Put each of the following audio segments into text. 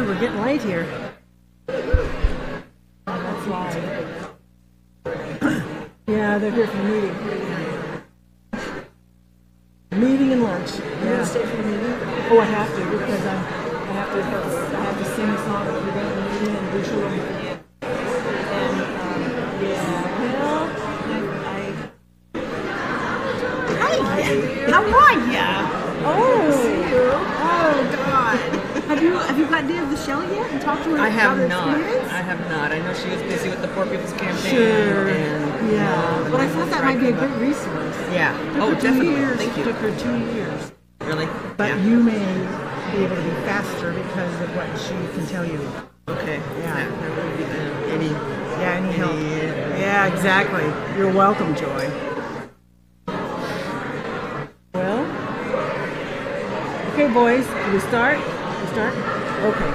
Ooh, we're getting late here. That's live. Yeah, they're here for the meeting. Meeting and lunch. You gonna stay for the meeting? Oh, I have to because I have to sing a song at the beginning of the meeting and do show them. And Hi, how are ya? oh God. Have you got near the Shell yet and talked to her I have about her not. experience? I have not. I know she was busy with the Poor People's Campaign. Sure. And, Yeah. But I thought that might be a great resource. Yeah. Took Oh, her 2 definitely. years. Thank you. It took her 2 years. Really? But Yeah. you may be able to be faster because of what she can tell you. Okay. Yeah. That would be any Help. any Yeah, exactly. You're welcome, Joy. Well, okay, boys. Do we start? We start? Okay.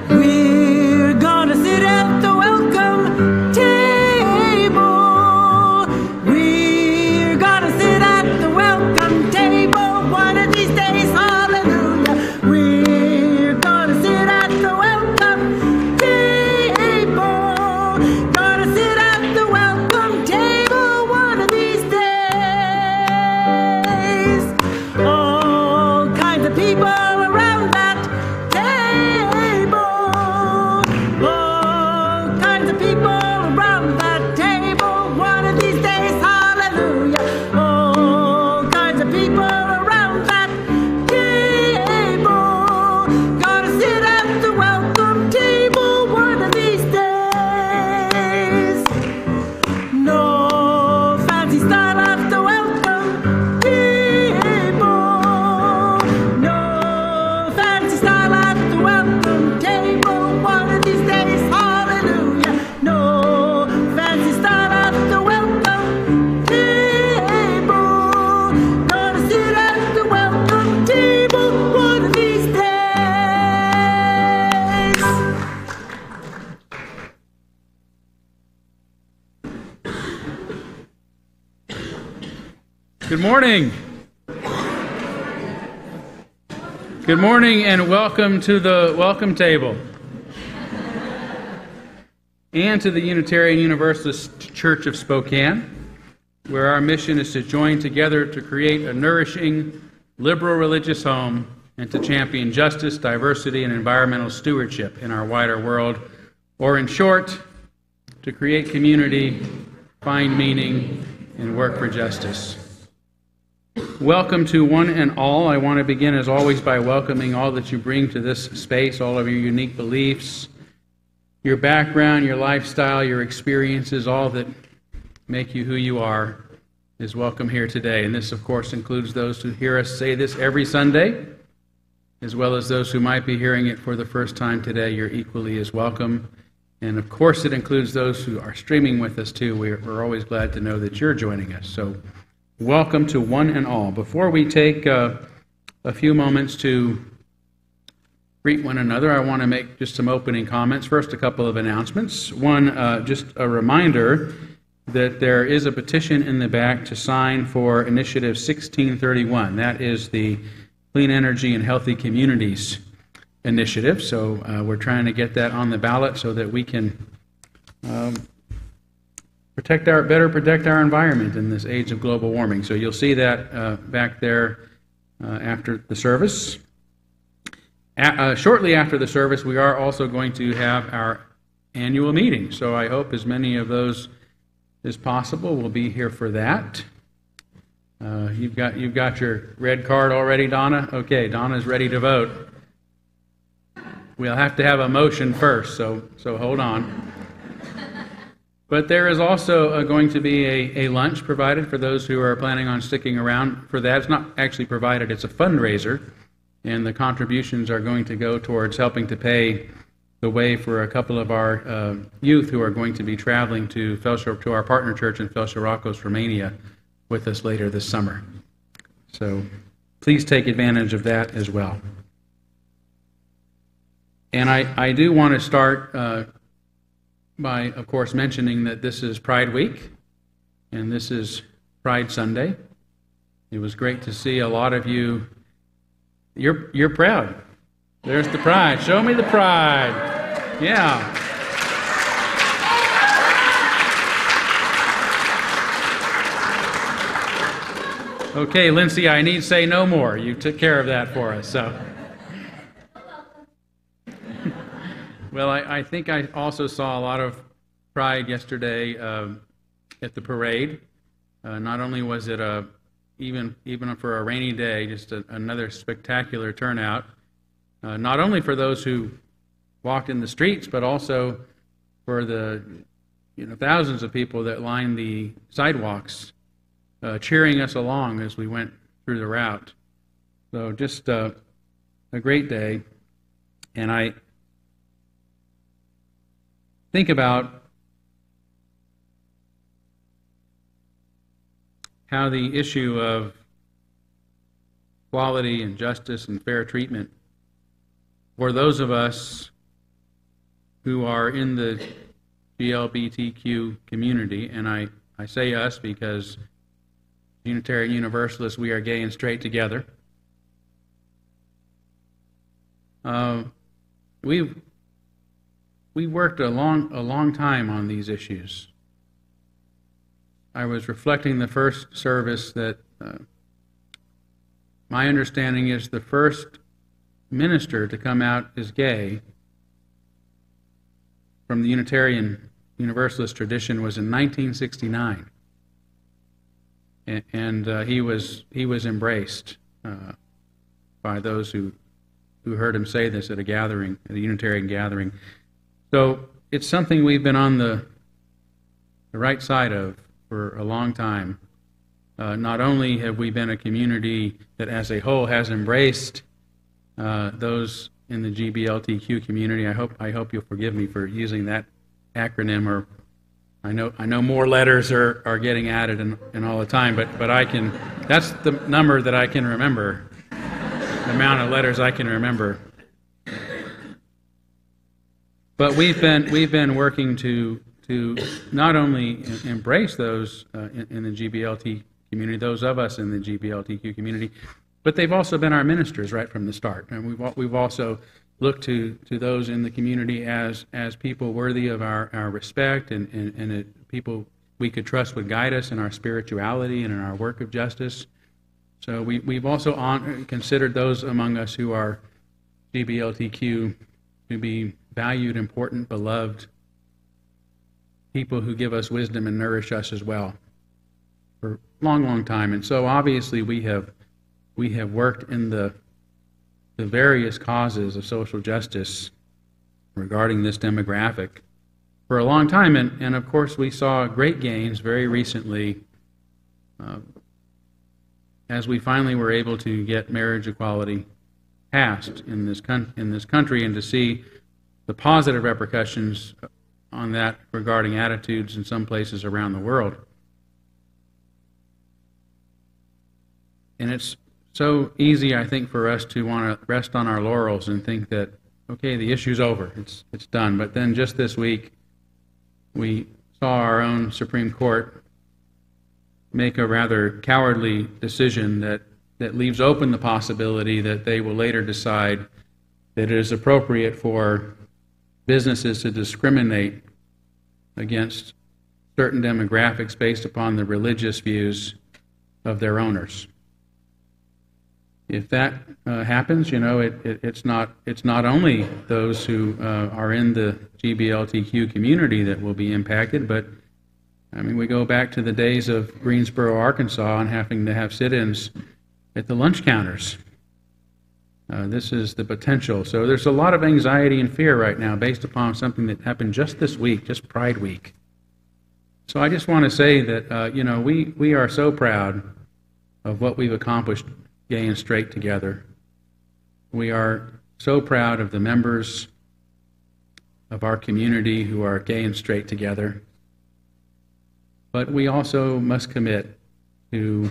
We're gonna sit at the welcome table. We're gonna sit at the welcome table one of these days. Hallelujah. We're gonna sit at the welcome table. Gonna sit at the welcome table one of these days. All kinds of people around that table. All kinds of people around that table one of these days. Hallelujah. All kinds of people around that table. Gonna sit at the welcome table one of these days. No fancy style at the welcome table. No fancy style at the welcome table one of these days. Hallelujah. No fancy style at the welcome table. Gonna sit at the welcome table one of these days. Good morning. Good morning and welcome to the welcome table and to the Unitarian Universalist Church of Spokane, where our mission is to join together to create a nourishing, liberal religious home and to champion justice, diversity, and environmental stewardship in our wider world, or in short, to create community, find meaning, and work for justice. Welcome to one and all. I want to begin, as always, by welcoming all that you bring to this space, all of your unique beliefs, your background, your lifestyle, your experiences, all that make you who you are is welcome here today. And this, of course, includes those who hear us say this every Sunday, as well as those who might be hearing it for the first time today. You're equally as welcome. And, of course, it includes those who are streaming with us, too. We're always glad to know that you're joining us. So welcome to one and all. Before we take a few moments to greet one another, I want to make just some opening comments. First, a couple of announcements. One, just a reminder that there is a petition in the back to sign for Initiative 1631. That is the Clean Energy and Healthy Communities initiative. So we're trying to get that on the ballot so that we can better protect our environment in this age of global warming. So you'll see that back there after the service. Shortly after the service, we are also going to have our annual meeting. So I hope as many of those as possible will be here for that. You've got your red card already, Donna? Okay, Donna's ready to vote. We'll have to have a motion first, so hold on. But there is also going to be a lunch provided for those who are planning on sticking around for that. It's not actually provided, it's a fundraiser, and the contributions are going to go towards helping to pay the way for a couple of our youth who are going to be traveling to our partner church in Felșeracos, Romania, with us later this summer. So please take advantage of that as well. And I do want to start by, of course, mentioning that this is Pride Week, and this is Pride Sunday. It was great to see a lot of you. You're proud. There's the pride. Show me the pride. Yeah. Okay, Lindsay, I need say no more. You took care of that for us. So, well, I think I also saw a lot of pride yesterday at the parade. Not only was it even for a rainy day, just another spectacular turnout. Not only for those who walked in the streets, but also for the thousands of people that lined the sidewalks, cheering us along as we went through the route. So just a great day. And I think about how the issue of equality and justice and fair treatment for those of us who are in the GLBTQ community, and I say us because Unitarian Universalists, we are gay and straight together. We worked a long time on these issues. I was reflecting the first service that my understanding is the first minister to come out as gay from the Unitarian Universalist tradition was in 1969. And he was embraced by those who heard him say this at a gathering, at a Unitarian gathering. So it's something we've been on the right side of for a long time. Not only have we been a community that as a whole has embraced those in the GBLTQ community. I hope you'll forgive me for using that acronym, or I know more letters are getting added and all the time, but I can, that's the number that I can remember, the amount of letters I can remember. But we've been working to not only embrace those in the GBLT community, those of us in the GBLTQ community, but they've also been our ministers right from the start. And we've also looked to those in the community as people worthy of our respect and people we could trust would guide us in our spirituality and in our work of justice. So we've also considered those among us who are GBLTQ to be valued, important, beloved people who give us wisdom and nourish us as well for a long time. And so obviously we have worked in the various causes of social justice regarding this demographic for a long time, and of course we saw great gains very recently as we finally were able to get marriage equality passed in this country, and to see the positive repercussions on that regarding attitudes in some places around the world. And it's so easy, I think, for us to want to rest on our laurels and think that, okay, the issue's over, it's done. But then just this week, we saw our own Supreme Court make a rather cowardly decision that leaves open the possibility that they will later decide that it is appropriate for businesses to discriminate against certain demographics based upon the religious views of their owners. If that happens, it's not only those who are in the GBLTQ community that will be impacted, but I mean, we go back to the days of Greensboro, Arkansas, and having to have sit-ins at the lunch counters. This is the potential. So there's a lot of anxiety and fear right now based upon something that happened just this week, just Pride Week. So I just want to say that, we are so proud of what we've accomplished gay and straight together. We are so proud of the members of our community who are gay and straight together. But we also must commit to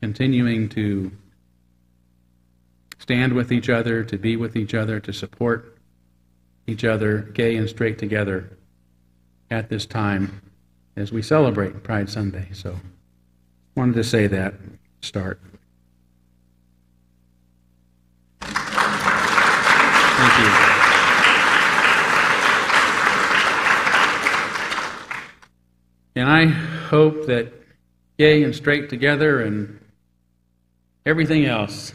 continuing to stand with each other, to be with each other, to support each other, gay and straight together, at this time as we celebrate Pride Sunday. So wanted to say that start. Thank you. And I hope that gay and straight together and everything else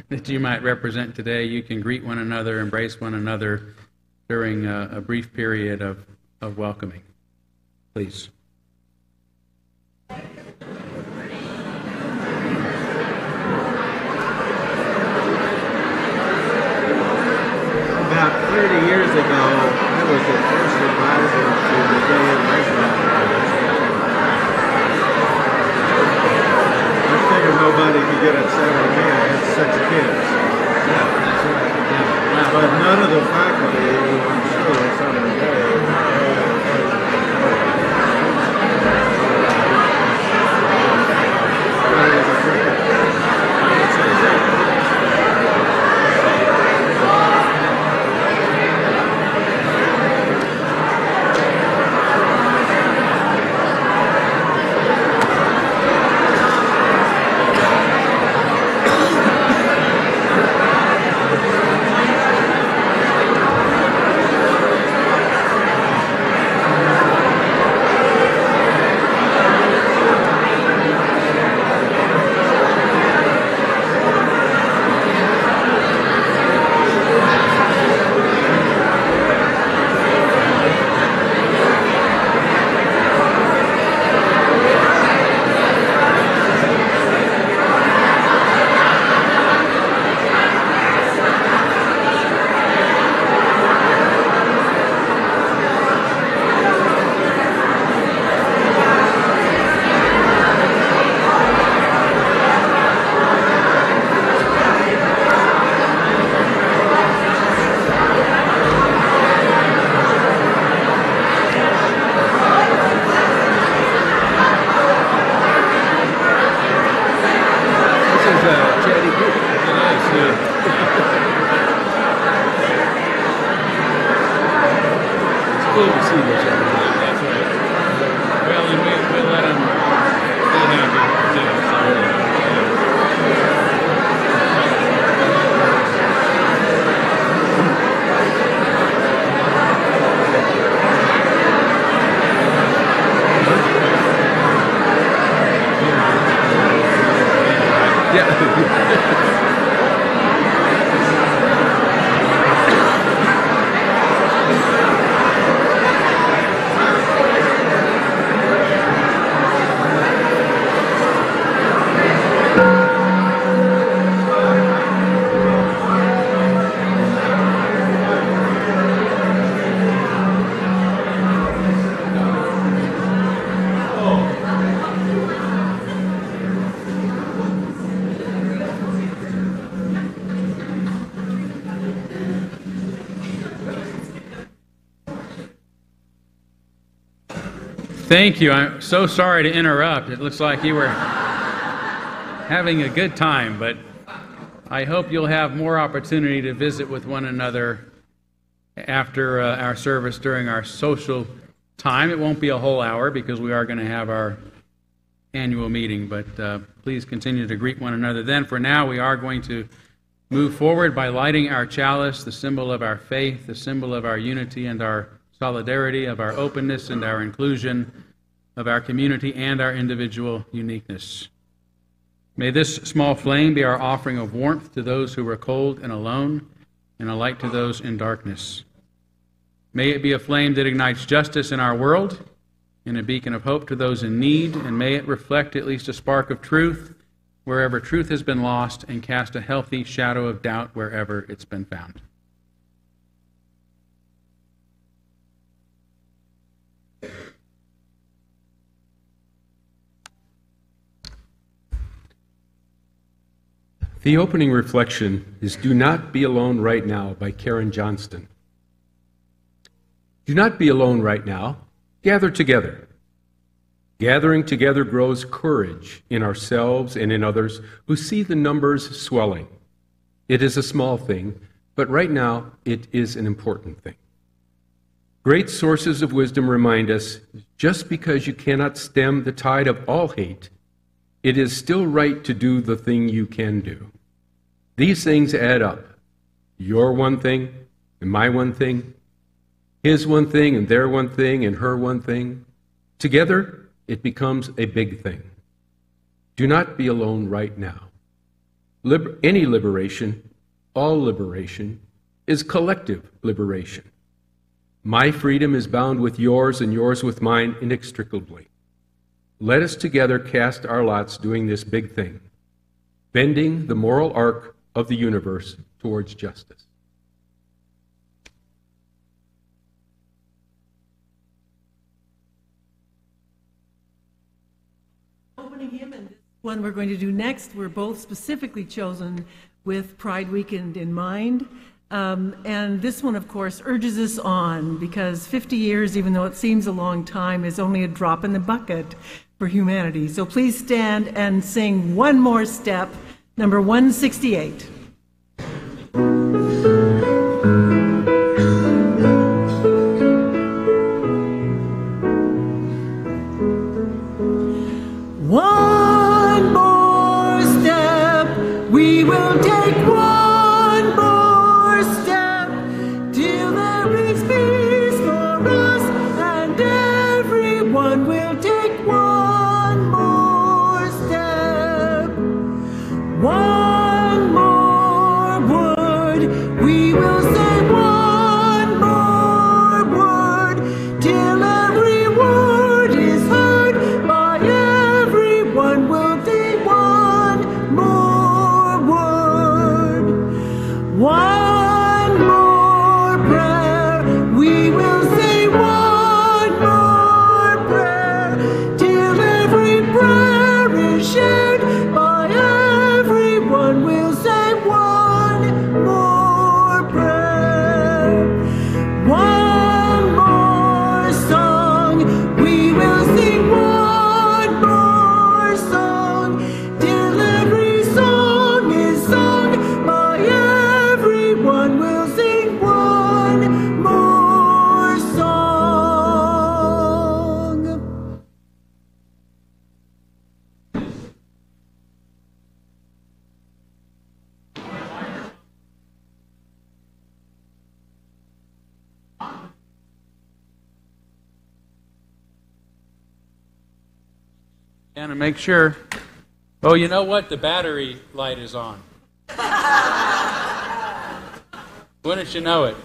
that you might represent today, you can greet one another, embrace one another during a brief period of welcoming. Please. About 30 years ago, I was the first advisor to the Gay and Lesbian Coalition. I figured nobody could get upset with me. I had 6 kids. Yeah, that's right. Yeah. But none of the faculty on school was on the day. Thank you. I'm so sorry to interrupt. It looks like you were having a good time, but I hope you'll have more opportunity to visit with one another after our service during our social time. It won't be a whole hour because we are going to have our annual meeting, but please continue to greet one another then. For now, we are going to move forward by lighting our chalice, the symbol of our faith, the symbol of our unity and our solidarity, of our openness and our inclusion, of our community and our individual uniqueness. May this small flame be our offering of warmth to those who are cold and alone, and a light to those in darkness. May it be a flame that ignites justice in our world, and a beacon of hope to those in need, and may it reflect at least a spark of truth wherever truth has been lost, and cast a healthy shadow of doubt wherever it's been found. The opening reflection is Do Not Be Alone Right Now by Karen Johnston. Do not be alone right now. Gather together. Gathering together grows courage in ourselves and in others who see the numbers swelling. It is a small thing, but right now it is an important thing. Great sources of wisdom remind us, just because you cannot stem the tide of all hate, it is still right to do the thing you can do. These things add up. Your one thing, and my one thing, his one thing, and their one thing, and her one thing. Together, it becomes a big thing. Do not be alone right now. Any liberation, all liberation, is collective liberation. My freedom is bound with yours and yours with mine inextricably. Let us together cast our lots doing this big thing, bending the moral arc of the universe towards justice. Opening hymn and this one we're going to do next, we're both specifically chosen with Pride Weekend in mind. And this one, of course, urges us on because 50 years, even though it seems a long time, is only a drop in the bucket for humanity. So please stand and sing one more step, number 168. One more step, we will take one more step till there is peace for us, and everyone will take one more step. One more word, we will say one more word till every word is heard by everyone. Will say one more word, one more prayer. We will say one more prayer till every prayer is shared by everyone. We'll say one more prayer, one more song. We will sing one more song till every song is sung by everyone. We'll sing one more song. And to make sure. Oh, you know what? The battery light is on. Wouldn't you know it?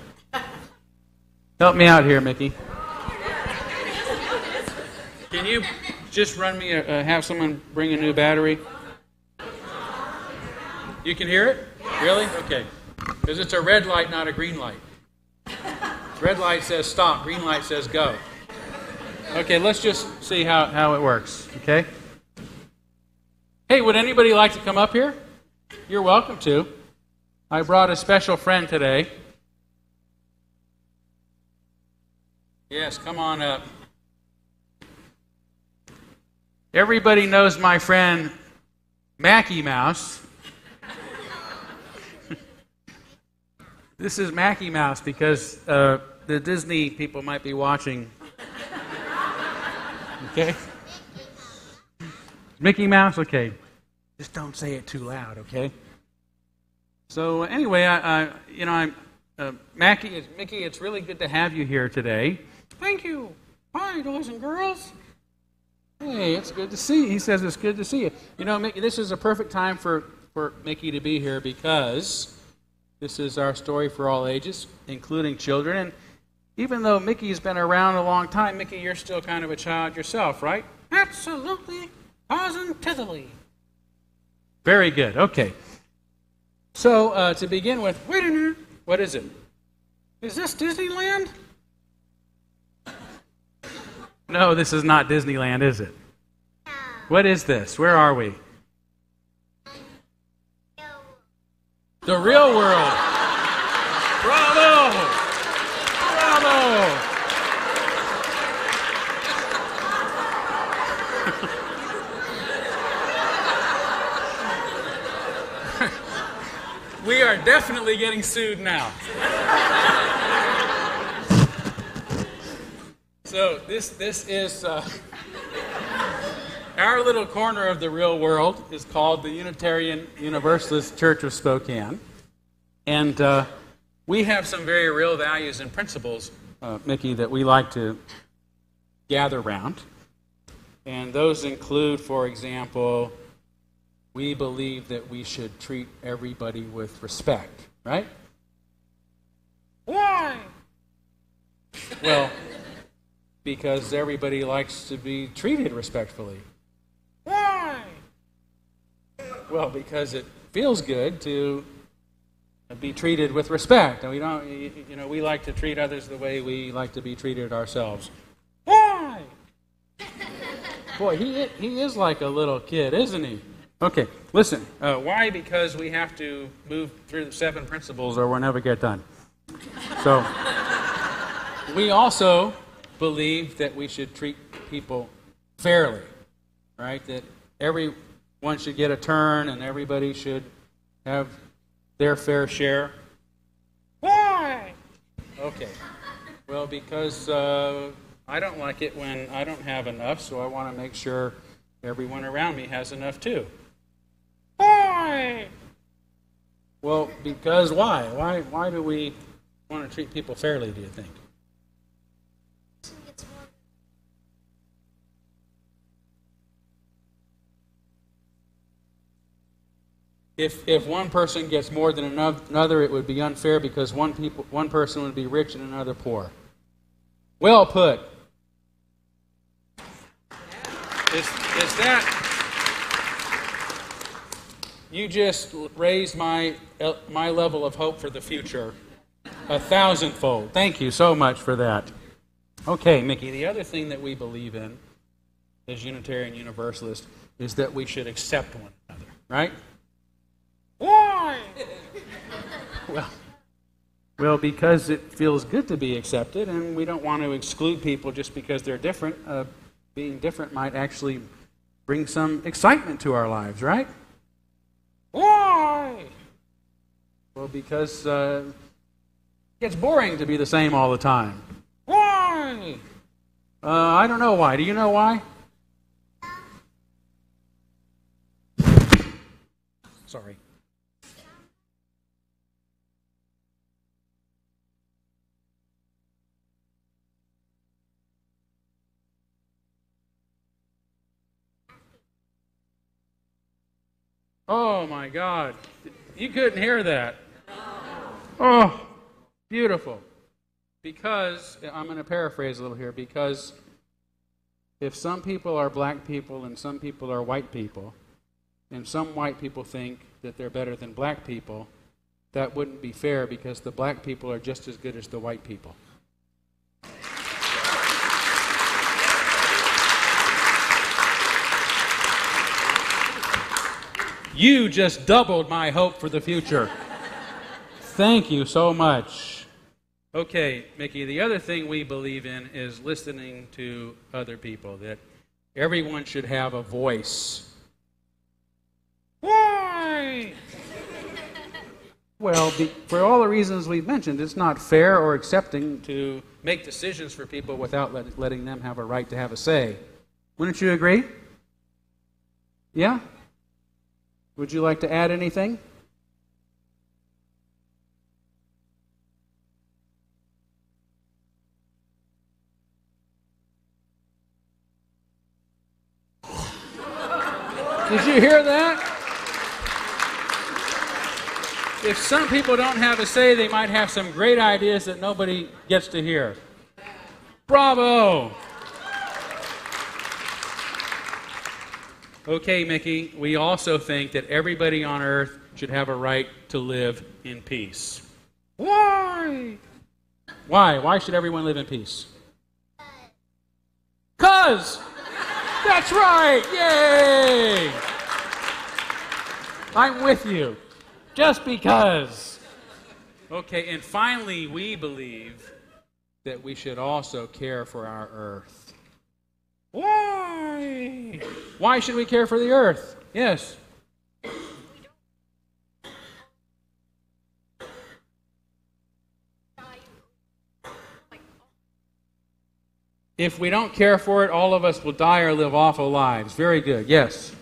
Help me out here, Mickey. Can you just run me have someone bring a new battery? You can hear it? Really? Okay. Because it's a red light, not a green light. Red light says stop, green light says go. Okay, let's just see how it works, okay? Hey, would anybody like to come up here? You're welcome to. I brought a special friend today. Yes, come on up. Everybody knows my friend Mackie Mouse. This is Mackie Mouse because the Disney people might be watching. Okay? Mickey Mouse? Okay. Just don't say it too loud, okay? So anyway, Mickey, it's really good to have you here today. Thank you. Hi, boys and girls. Hey, it's good to see you. He says it's good to see you. You know, Mickey, this is a perfect time for Mickey to be here because this is our story for all ages, including children. And even though Mickey's been around a long time, Mickey, you're still kind of a child yourself, right? Absolutely. Positively. Very good. Okay. So, to begin with, wait a minute. What is it? Is this Disneyland? No, this is not Disneyland, is it? No. What is this? Where are we? The real world. Bravo! Bravo! We are definitely getting sued now. So this is our little corner of the real world is called the Unitarian Universalist Church of Spokane. And we have some very real values and principles, Mickey, that we like to gather around. And those include, for example, we believe that we should treat everybody with respect, right? Why? Well, because everybody likes to be treated respectfully. Why? Well, because it feels good to be treated with respect. And we don't, we like to treat others the way we like to be treated ourselves. Why? Boy, he is like a little kid, isn't he? Okay, listen. Why? Because we have to move through the 7 principles or we'll never get done. So, we also believe that we should treat people fairly, right? That everyone should get a turn and everybody should have their fair share. Why? Okay. Well, because I don't like it when I don't have enough, so I want to make sure everyone around me has enough too. Why? Well, because why? Why do we want to treat people fairly, do you think? If one person gets more than another, it would be unfair because one person would be rich and another poor. Well put. Is that... You just raised my level of hope for the future 1,000-fold. Thank you so much for that. Okay, Mickey, the other thing that we believe in as Unitarian Universalist is that we should accept one another, right? Why? Well, because it feels good to be accepted, and we don't want to exclude people just because they're different. Being different might actually bring some excitement to our lives, right? Why? Well, because it gets boring to be the same all the time. Why? I don't know why. Do you know why? Sorry. Oh, my God. You couldn't hear that. Oh, beautiful. Because, I'm going to paraphrase a little here, because if some people are black people and some people are white people, and some white people think that they're better than black people, that wouldn't be fair because the black people are just as good as the white people. You just doubled my hope for the future. Thank you so much. Okay, Mickey, the other thing we believe in is listening to other people, that everyone should have a voice. Why? Well, for all the reasons we've mentioned, it's not fair or accepting to make decisions for people without letting them have a right to have a say. Wouldn't you agree? Yeah? Would you like to add anything? Did you hear that? If some people don't have a say, they might have some great ideas that nobody gets to hear. Bravo! Okay, Mickey, we also think that everybody on earth should have a right to live in peace. Why? Why? Why should everyone live in peace? 'Cause! That's right! Yay! I'm with you. Just because. Okay, and finally, we believe that we should also care for our earth. Why? Why should we care for the earth? Yes. If we don't care for it, all of us will die or live awful lives. Very good. Yes.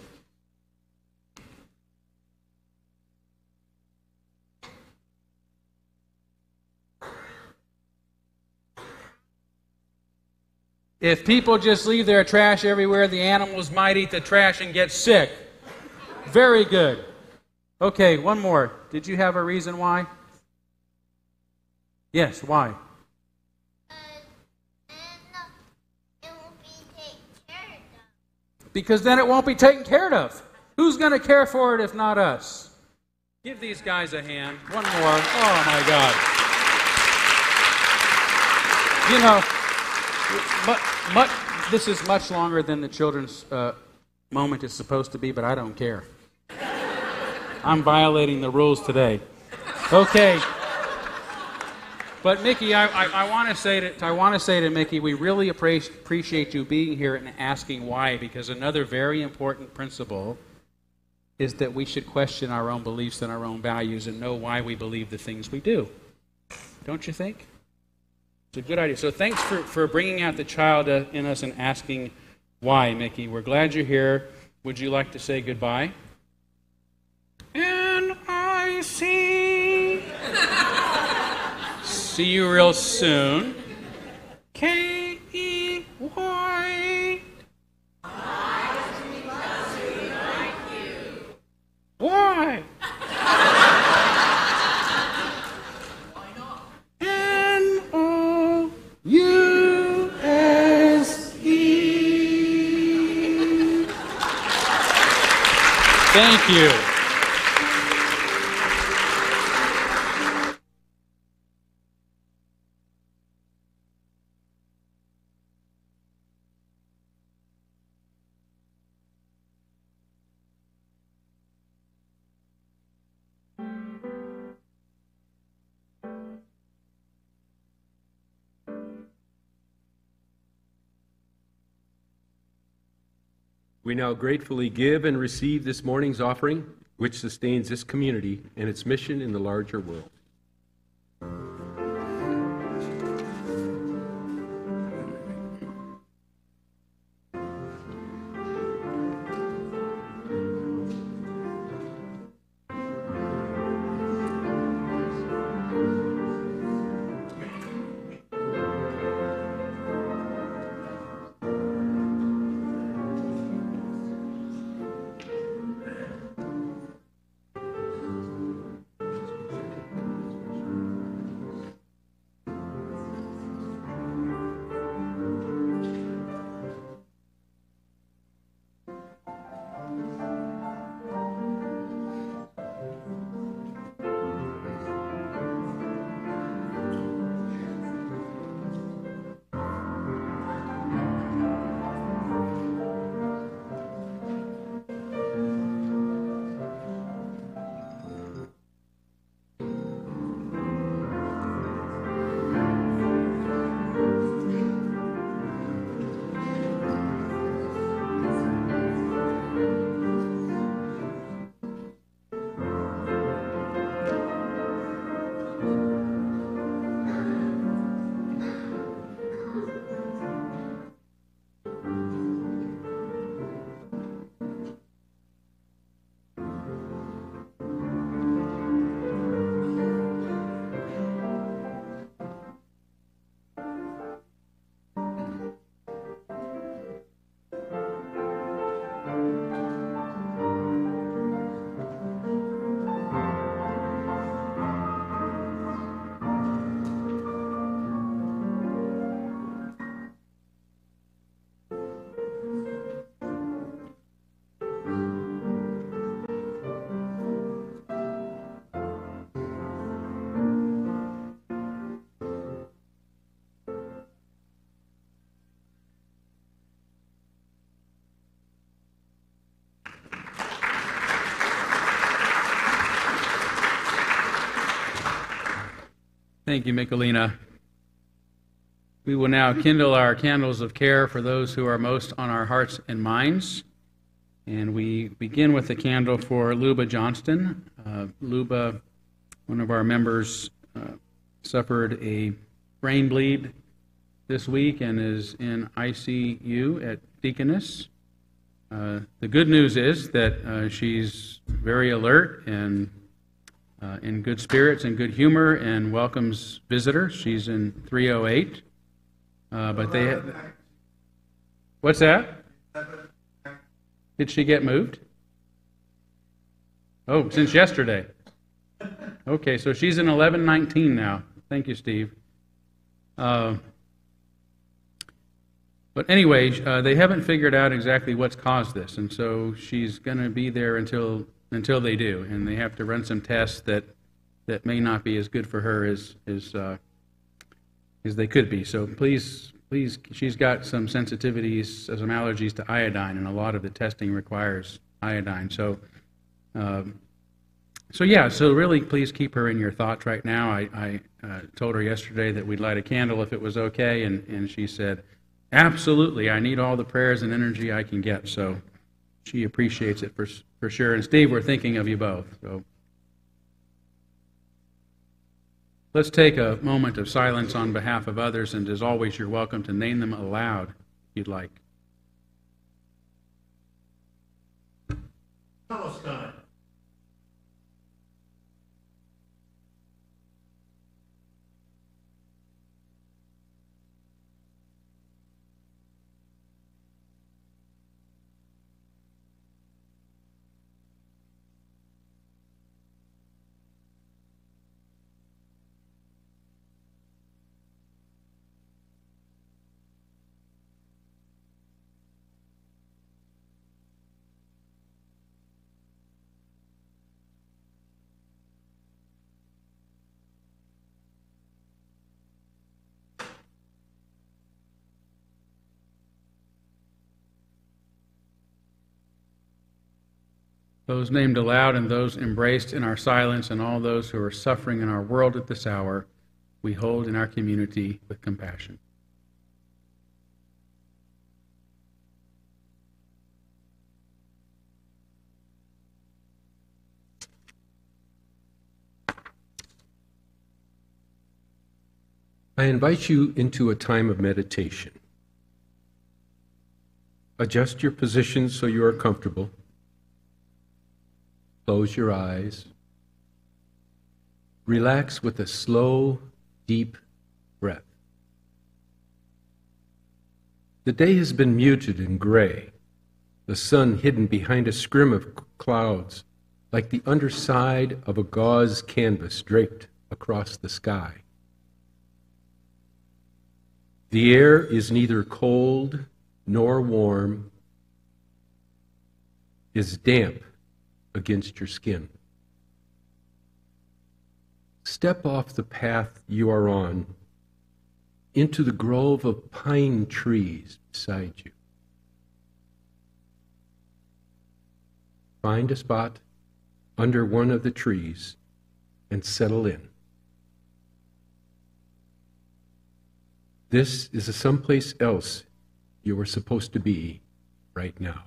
If people just leave their trash everywhere, the animals might eat the trash and get sick. Very good. Okay, one more. Did you have a reason why? Yes, why? Because then it won't be taken care of. Who's going to care for it if not us? Give these guys a hand. One more. Oh, my God. You know, this is much longer than the children's moment is supposed to be, but I don't care. I'm violating the rules today. Okay. But Mickey, I want to say to Mickey, we really appreciate you being here and asking why, because another very important principle is that we should question our own beliefs and our own values and know why we believe the things we do. Don't you think? It's a good idea. So thanks for bringing out the child in us and asking why, Mickey. We're glad you're here. Would you like to say goodbye? N-I-C. See you real soon. K-E-Y. Why? N-O-U-S-E. Thank you. We now gratefully give and receive this morning's offering, which sustains this community and its mission in the larger world. Thank you, Michelina. We will now kindle our candles of care for those who are most on our hearts and minds. And we begin with the candle for Luba Johnston. Luba, one of our members, suffered a brain bleed this week and is in ICU at Deaconess. The good news is that she's very alert and in good spirits and good humor and welcomes visitors. She's in 308. But they... What's that? Did she get moved? Oh, since yesterday. Okay, so she's in 1119 now. Thank you, Steve. But anyway, they haven't figured out exactly what's caused this, and so she's going to be there until they do, and they have to run some tests that may not be as good for her as they could be. So please, she's got some sensitivities, some allergies to iodine, and a lot of the testing requires iodine. So really, please keep her in your thoughts right now. I told her yesterday that we'd light a candle if it was okay, and she said, absolutely, I need all the prayers and energy I can get. So she appreciates it for sure. And Steve, we're thinking of you both. So let's take a moment of silence on behalf of others, and as always, you're welcome to name them aloud if you'd like. Palestine. Those named aloud and those embraced in our silence, and all those who are suffering in our world at this hour, we hold in our community with compassion. I invite you into a time of meditation. Adjust your position so you are comfortable. Close your eyes. Relax with a slow, deep breath. The day has been muted and gray, the sun hidden behind a scrim of clouds, like the underside of a gauze canvas draped across the sky. The air is neither cold nor warm, is damp against your skin. Step off the path you are on into the grove of pine trees beside you. Find a spot under one of the trees and settle in. This is someplace else you are supposed to be right now.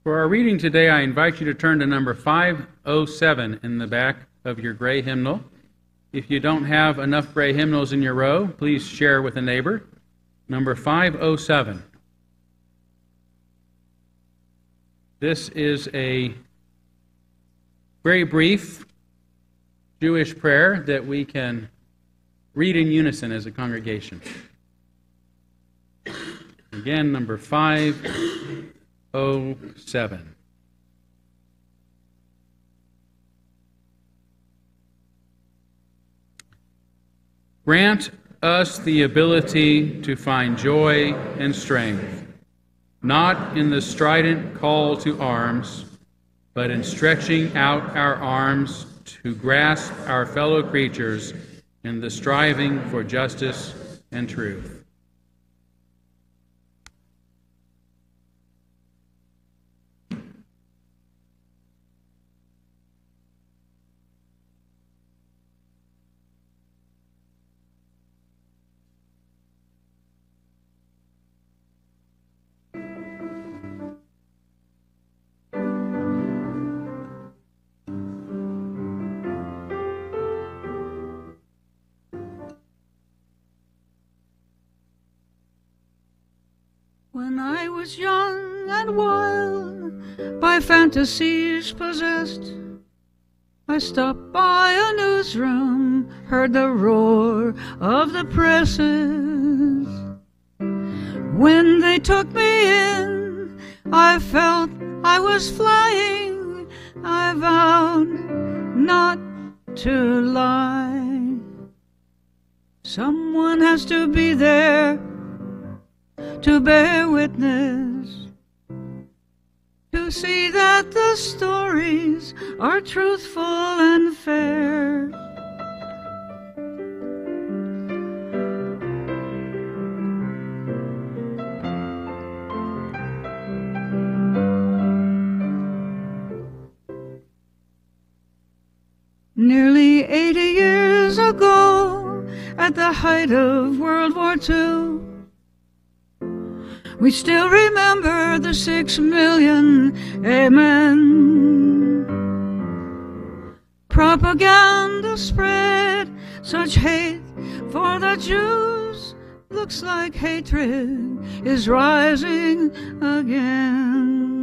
For our reading today, I invite you to turn to number 507 in the back of your gray hymnal. If you don't have enough gray hymnals in your row, please share with a neighbor. Number 507. This is a very brief Jewish prayer that we can read in unison as a congregation. Again, number 507. Grant us the ability to find joy and strength, not in the strident call to arms, but in stretching out our arms to grasp our fellow creatures in the striving for justice and truth. When I was young and wild, by fantasies possessed, I stopped by a newsroom, heard the roar of the presses. When they took me in, I felt I was flying. I vowed not to lie. Someone has to be there to bear witness, to see that the stories are truthful and fair. Nearly 80 years ago, at the height of World War II, we still remember the 6 million amen. Propaganda spread such hate for the Jews. Looks like hatred is rising again.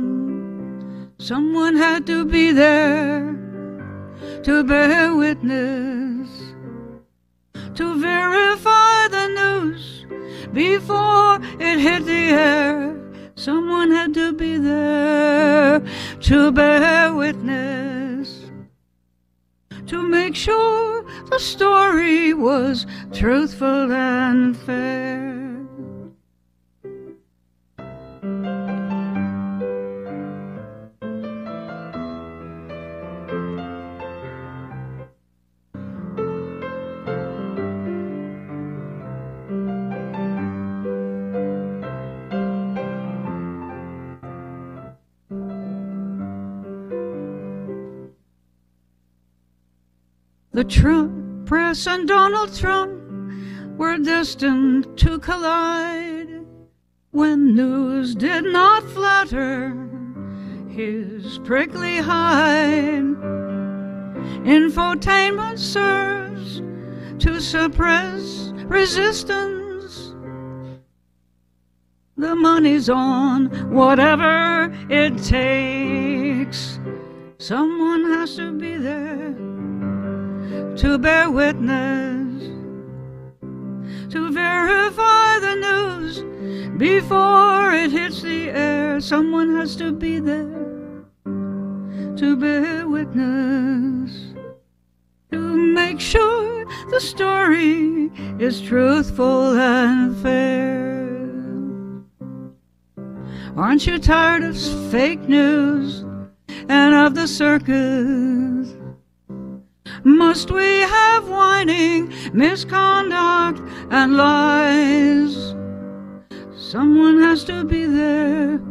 Someone had to be there to bear witness, to verify the news before it hit the air. Someone had to be there to bear witness, to make sure the story was truthful and fair. The Trump press and Donald Trump were destined to collide when news did not flatter his prickly hide. Infotainment serves to suppress resistance. The money's on whatever it takes. Someone has to be there to bear witness, to verify the news before it hits the air. Someone has to be there to bear witness, to make sure the story is truthful and fair. Aren't you tired of fake news and of the circus? Must we have whining, misconduct, and lies? Someone has to be there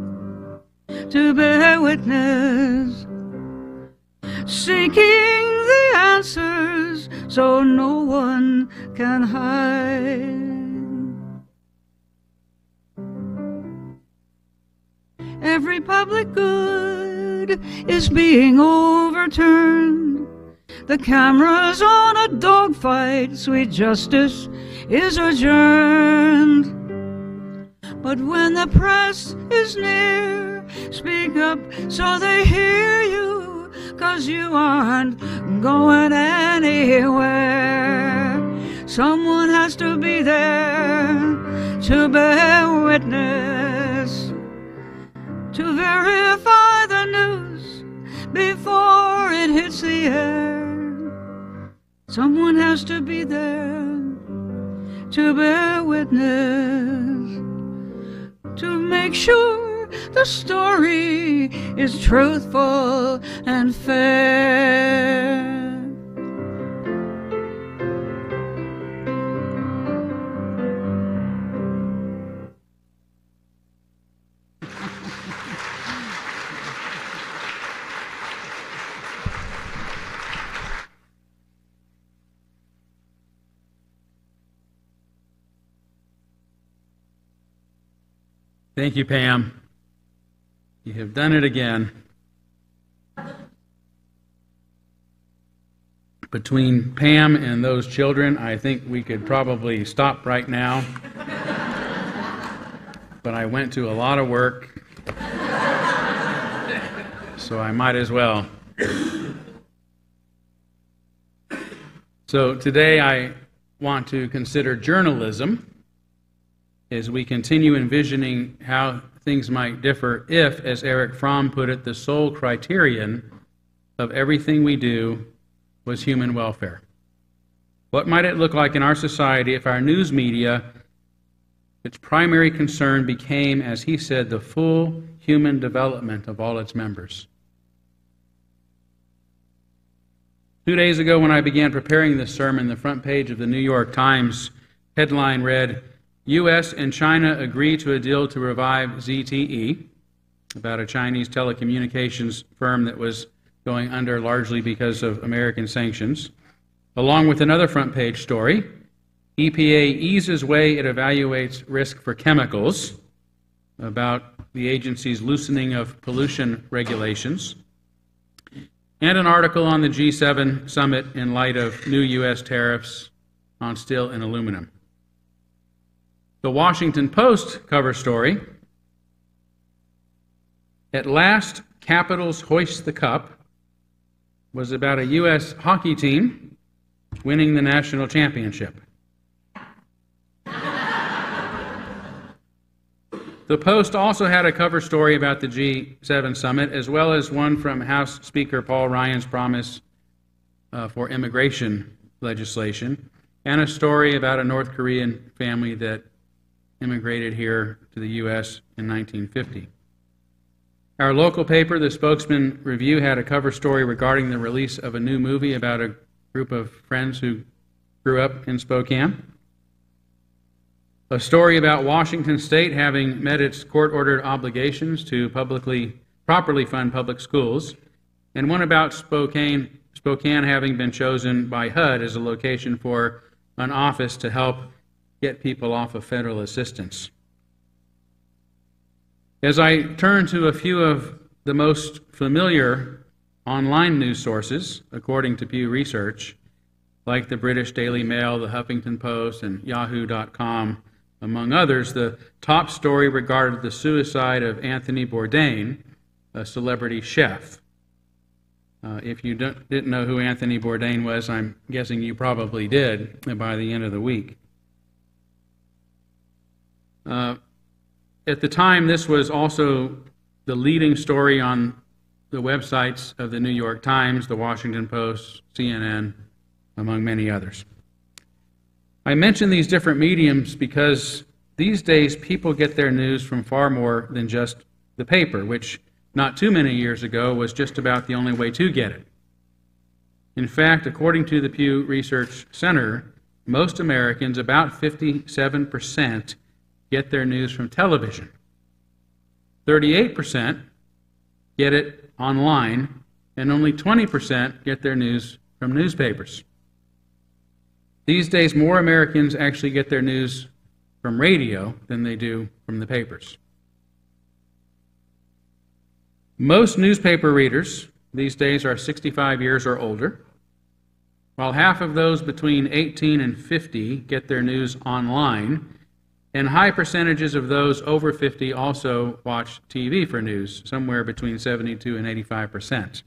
to bear witness, seeking the answers so no one can hide. Every public good is being overturned. The camera's on a dogfight, sweet justice is adjourned. But when the press is near, speak up so they hear you, 'cause you aren't going anywhere. Someone has to be there to bear witness, to verify the news before it hits the air. Someone has to be there to bear witness, to make sure the story is truthful and fair. Thank you, Pam. You have done it again. Between Pam and those children, I think we could probably stop right now. But I went to a lot of work, so I might as well. So today I want to consider journalism as we continue envisioning how things might differ if, as Erich Fromm put it, the sole criterion of everything we do was human welfare. What might it look like in our society if our news media, its primary concern became, as he said, the full human development of all its members? 2 days ago, when I began preparing this sermon, the front page of the New York Times headline read, U.S. and China agree to a deal to revive ZTE, about a Chinese telecommunications firm that was going under largely because of American sanctions. Along with another front page story, EPA eases way it evaluates risk for chemicals, about the agency's loosening of pollution regulations, and an article on the G7 summit in light of new U.S. tariffs on steel and aluminum. The Washington Post cover story, At Last, Capitals Hoist the Cup, was about a U.S. hockey team winning the national championship. The Post also had a cover story about the G7 summit, as well as one from House Speaker Paul Ryan's promise for immigration legislation, and a story about a North Korean family that immigrated here to the U.S. in 1950. Our local paper, the Spokesman Review, had a cover story regarding the release of a new movie about a group of friends who grew up in Spokane. A story about Washington State having met its court-ordered obligations to properly fund public schools, and one about Spokane having been chosen by HUD as a location for an office to help get people off of federal assistance. As I turn to a few of the most familiar online news sources, according to Pew Research, like the British Daily Mail, the Huffington Post, and Yahoo.com, among others, the top story regarded the suicide of Anthony Bourdain, a celebrity chef. If you didn't know who Anthony Bourdain was, I'm guessing you probably did by the end of the week. At the time, this was also the leading story on the websites of the New York Times, the Washington Post, CNN, among many others. I mention these different mediums because these days people get their news from far more than just the paper, which not too many years ago was just about the only way to get it. In fact, according to the Pew Research Center, most Americans, about 57%, get their news from television. 38% get it online, and only 20% get their news from newspapers. These days, more Americans actually get their news from radio than they do from the papers. Most newspaper readers these days are 65 years or older, while half of those between 18 and 50 get their news online, and high percentages of those over 50 also watch TV for news, somewhere between 72 and 85%.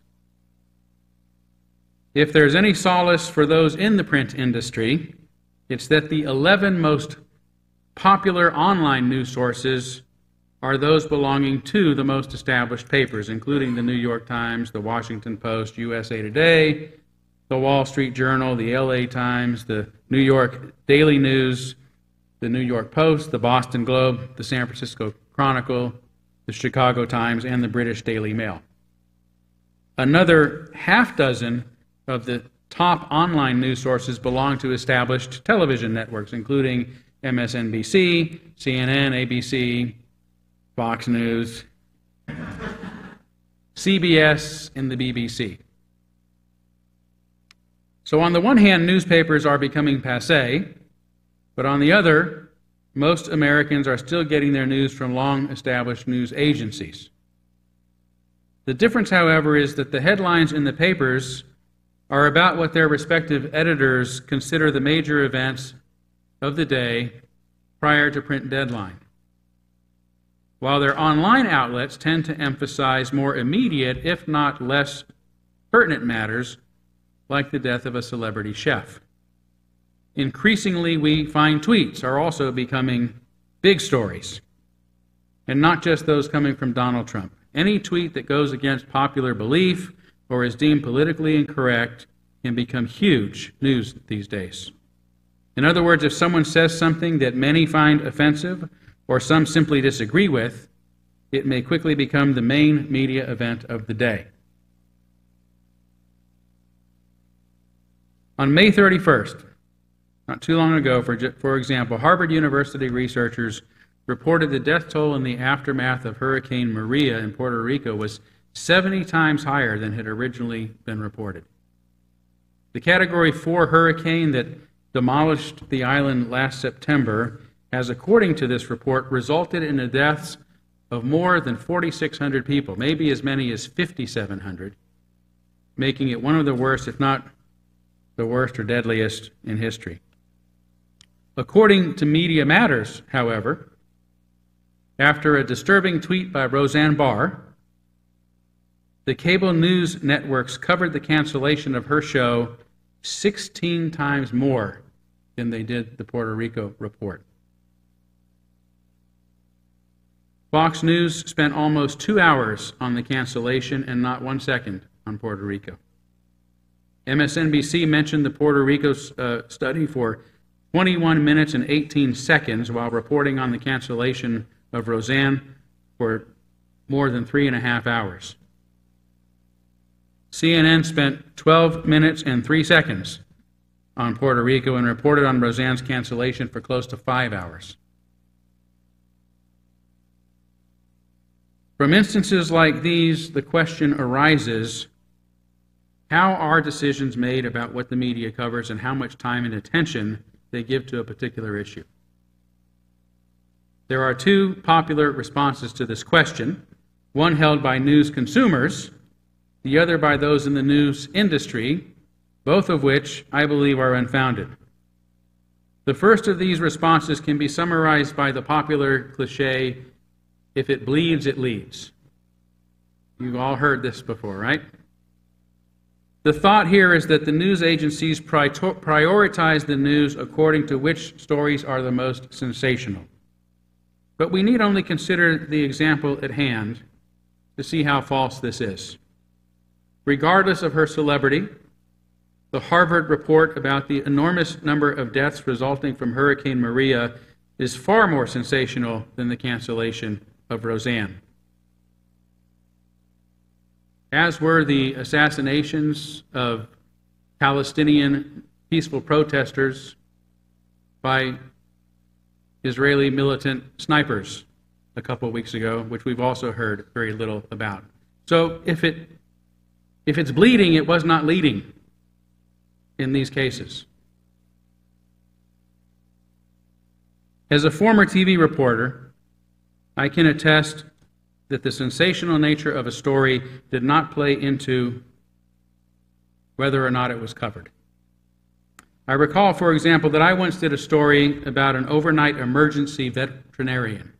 If there's any solace for those in the print industry, it's that the 11 most popular online news sources are those belonging to the most established papers, including the New York Times, the Washington Post, USA Today, the Wall Street Journal, the LA Times, the New York Daily News, the New York Post, the Boston Globe, the San Francisco Chronicle, the Chicago Times, and the British Daily Mail. Another half dozen of the top online news sources belong to established television networks, including MSNBC, CNN, ABC, Fox News, CBS, and the BBC. So on the one hand, newspapers are becoming passé, but on the other, most Americans are still getting their news from long-established news agencies. The difference, however, is that the headlines in the papers are about what their respective editors consider the major events of the day prior to print deadline, while their online outlets tend to emphasize more immediate, if not less pertinent matters, like the death of a celebrity chef. Increasingly, we find tweets are also becoming big stories, and not just those coming from Donald Trump. Any tweet that goes against popular belief or is deemed politically incorrect can become huge news these days. In other words, if someone says something that many find offensive or some simply disagree with, it may quickly become the main media event of the day. On May 31st, not too long ago, for example, Harvard University researchers reported the death toll in the aftermath of Hurricane Maria in Puerto Rico was 70 times higher than had originally been reported. The Category 4 hurricane that demolished the island last September has, according to this report, resulted in the deaths of more than 4,600 people, maybe as many as 5,700, making it one of the worst, if not the worst or deadliest in history. According to Media Matters, however, after a disturbing tweet by Roseanne Barr, the cable news networks covered the cancellation of her show 16 times more than they did the Puerto Rico report. Fox News spent almost 2 hours on the cancellation and not 1 second on Puerto Rico. MSNBC mentioned the Puerto Rico study for 21 minutes and 18 seconds while reporting on the cancellation of Roseanne for more than 3.5 hours. CNN spent 12 minutes and 3 seconds on Puerto Rico and reported on Roseanne's cancellation for close to 5 hours. From instances like these, the question arises, how are decisions made about what the media covers and how much time and attention they give to a particular issue? There are two popular responses to this question, one held by news consumers, the other by those in the news industry, both of which I believe are unfounded. The first of these responses can be summarized by the popular cliche, if it bleeds, it leads. You've all heard this before, right? The thought here is that the news agencies prioritize the news according to which stories are the most sensational. But we need only consider the example at hand to see how false this is. Regardless of her celebrity, the Harvard report about the enormous number of deaths resulting from Hurricane Maria is far more sensational than the cancellation of Roseanne. As were the assassinations of Palestinian peaceful protesters by Israeli militant snipers a couple of weeks ago, which we've also heard very little about. So if it's bleeding, it was not leading in these cases. As a former TV reporter, I can attest that the sensational nature of a story did not play into whether or not it was covered. I recall, for example, that I once did a story about an overnight emergency veterinarian.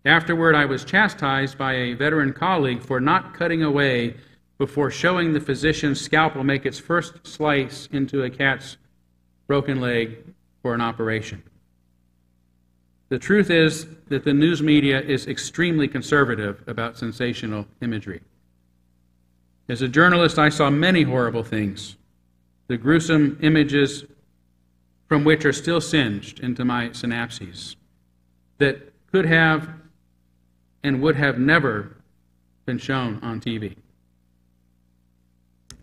Afterward, I was chastised by a veteran colleague for not cutting away before showing the physician's scalpel make its first slice into a cat's broken leg for an operation. The truth is that the news media is extremely conservative about sensational imagery. As a journalist, I saw many horrible things, the gruesome images from which are still singed into my synapses, that could have and would have never been shown on TV.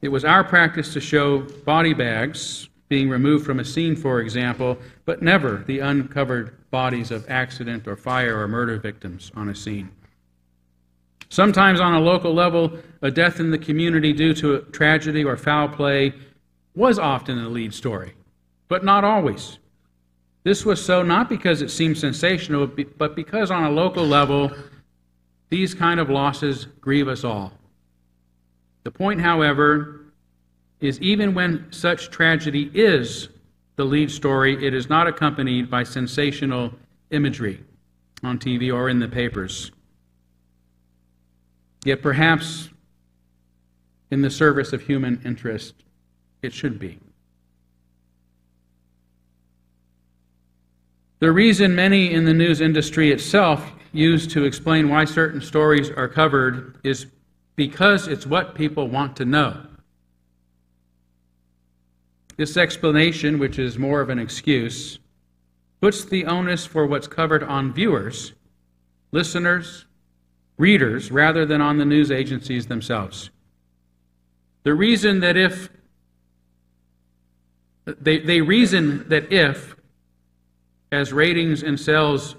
It was our practice to show body bags being removed from a scene, for example, but never the uncovered bodies of accident or fire or murder victims on a scene. Sometimes on a local level, a death in the community due to a tragedy or foul play was often the lead story, but not always. This was so not because it seemed sensational, but because on a local level, these kind of losses grieve us all. The point, however, is even when such tragedy is the lead story, it is not accompanied by sensational imagery on TV or in the papers. Yet perhaps in the service of human interest, it should be. The reason many in the news industry itself use to explain why certain stories are covered is because it's what people want to know. This explanation, which is more of an excuse, puts the onus for what's covered on viewers, listeners, readers, rather than on the news agencies themselves. The reason that if they reason that if, as ratings and sales